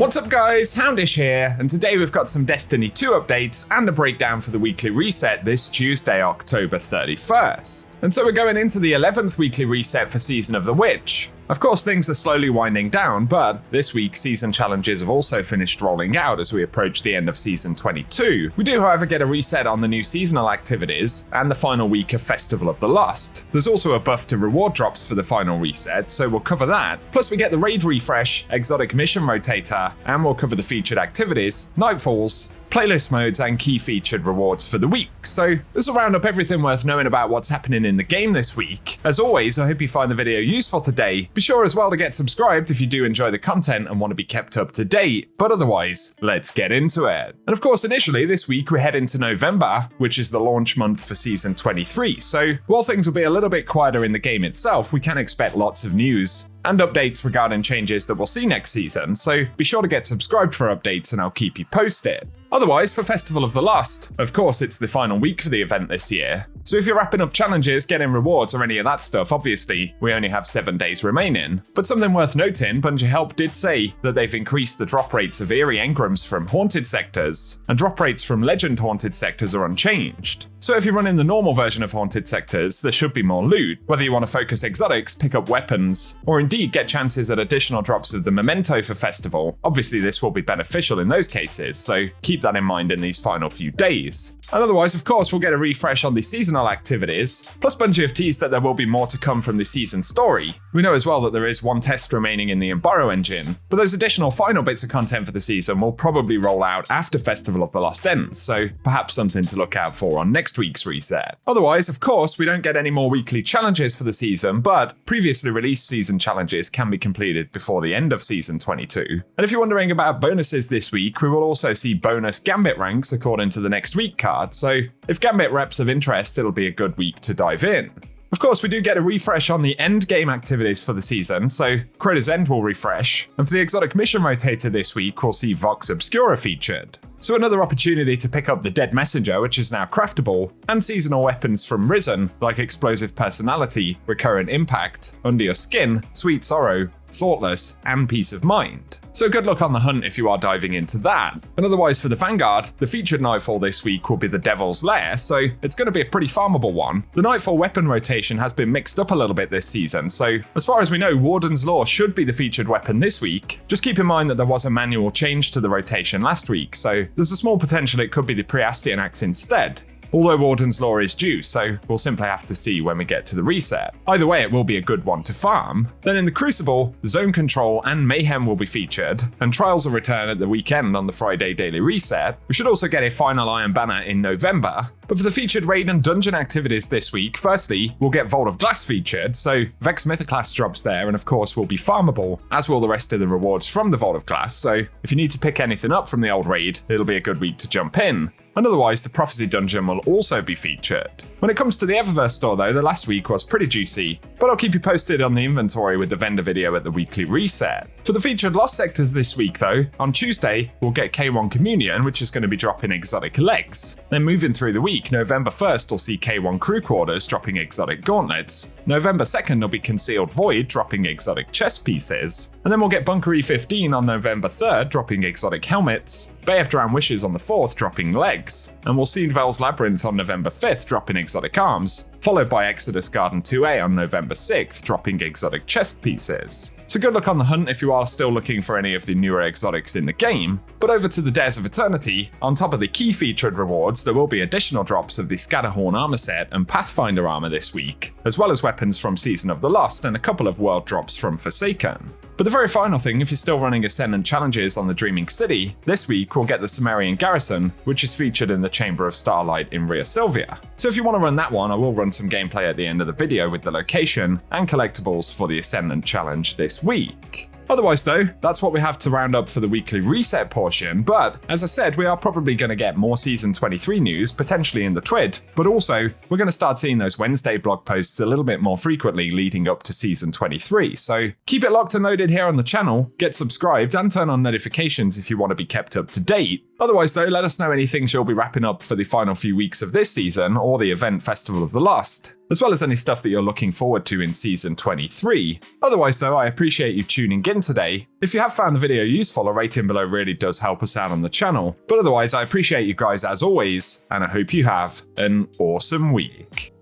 What's up guys, Houndish here, and today we've got some Destiny 2 updates and a breakdown for the weekly reset this Tuesday, October 31st. And so we're going into the 11th weekly reset for Season of the Witch. Of course, things are slowly winding down, but this week season challenges have also finished rolling out as we approach the end of Season 22. We do, however, get a reset on the new seasonal activities and the final week of Festival of the Lost. There's also a buff to reward drops for the final reset, so we'll cover that. Plus we get the raid refresh, exotic mission rotator, and we'll cover the featured activities, Nightfalls, playlist modes, and key featured rewards for the week. So this will round up everything worth knowing about what's happening in the game this week. As always, I hope you find the video useful today. Be sure as well to get subscribed if you do enjoy the content and want to be kept up to date. But otherwise, let's get into it. And of course, initially this week we head into November, which is the launch month for Season 23. So while things will be a little bit quieter in the game itself, we can expect lots of news and updates regarding changes that we'll see next season, so be sure to get subscribed for updates and I'll keep you posted. Otherwise, for Festival of the Lost, of course it's the final week for the event this year, so if you're wrapping up challenges, getting rewards or any of that stuff, obviously we only have 7 days remaining. But something worth noting, Bungie Help did say that they've increased the drop rates of eerie engrams from haunted sectors, and drop rates from legend haunted sectors are unchanged. So if you're running the normal version of haunted sectors, there should be more loot, whether you want to focus exotics, pick up weapons, or indeed get chances at additional drops of the memento for Festival. Obviously this will be beneficial in those cases, so keep that in mind in these final few days. And otherwise, of course, we'll get a refresh on the seasonal activities, plus Bungie have teased that there will be more to come from the season story. We know as well that there is one test remaining in the Morro engine, but those additional final bits of content for the season will probably roll out after Festival of the Lost ends, so perhaps something to look out for on next week's reset. Otherwise, of course, we don't get any more weekly challenges for the season, but previously released season challenges can be completed before the end of Season 22. And if you're wondering about bonuses this week, we will also see bonus Gambit ranks according to the next week card. So if Gambit rep's of interest, it'll be a good week to dive in. Of course, we do get a refresh on the end game activities for the season, so Crow's End will refresh, and for the exotic mission rotator this week, we'll see Vox Obscura featured. So another opportunity to pick up the Dead Messenger, which is now craftable, and seasonal weapons from Risen, like Explosive Personality, Recurrent Impact, Under Your Skin, Sweet Sorrow, Thoughtless, and Peace of Mind. So good luck on the hunt if you are diving into that. And otherwise for the Vanguard, the featured Nightfall this week will be the Devil's Lair, so it's going to be a pretty farmable one. The Nightfall weapon rotation has been mixed up a little bit this season, so as far as we know, Warden's Law should be the featured weapon this week. Just keep in mind that there was a manual change to the rotation last week, so there's a small potential it could be the Preastian Axe instead. Although Warden's Law is due, so we'll simply have to see when we get to the reset. Either way, it will be a good one to farm. Then in the Crucible, Zone Control and Mayhem will be featured, and Trials will return at the weekend on the Friday daily reset. We should also get a final Iron Banner in November. But for the featured raid and dungeon activities this week, firstly, we'll get Vault of Glass featured, so Vex Mythoclast drops there, and of course will be farmable, as will the rest of the rewards from the Vault of Glass, so if you need to pick anything up from the old raid, it'll be a good week to jump in. And otherwise, the Prophecy Dungeon will also be featured. When it comes to the Eververse store though, the last week was pretty juicy, but I'll keep you posted on the inventory with the vendor video at the weekly reset. For the featured Lost sectors this week though, on Tuesday, we'll get K1 Communion, which is going to be dropping exotic legs. Then moving through the week, November 1st will see K1 Crew Quarters dropping exotic gauntlets. November 2nd will be Concealed Void dropping exotic chest pieces. And then we'll get Bunker E15 on November 3rd dropping exotic helmets. Bay of Drowned Wishes on the 4th dropping legs. And we'll see Vel's Labyrinth on November 5th dropping exotic arms, followed by Exodus Garden 2A on November 6th dropping exotic chest pieces. So good luck on the hunt if you are still looking for any of the newer exotics in the game. But over to the Dares of Eternity, on top of the key featured rewards, there will be additional drops of the Scatterhorn armor set and Pathfinder armor this week, as well as weapons from Season of the Lost and a couple of world drops from Forsaken. But the very final thing, if you're still running Ascendant challenges on the Dreaming City, this week we'll get the Sumerian Garrison, which is featured in the Chamber of Starlight in Rhea Silvia. So if you want to run that one, I will run some gameplay at the end of the video with the location and collectibles for the Ascendant challenge this week. Otherwise though, that's what we have to round up for the weekly reset portion, but as I said, we are probably going to get more Season 23 news, potentially in the Twid, but also we're going to start seeing those Wednesday blog posts a little bit more frequently leading up to Season 23, so keep it locked and loaded here on the channel, get subscribed and turn on notifications if you want to be kept up to date. Otherwise though, let us know any things you'll be wrapping up for the final few weeks of this season, or the event Festival of the Lost, as well as any stuff that you're looking forward to in Season 23. Otherwise though, I appreciate you tuning in today. If you have found the video useful, a rating below really does help us out on the channel. But otherwise, I appreciate you guys as always, and I hope you have an awesome week.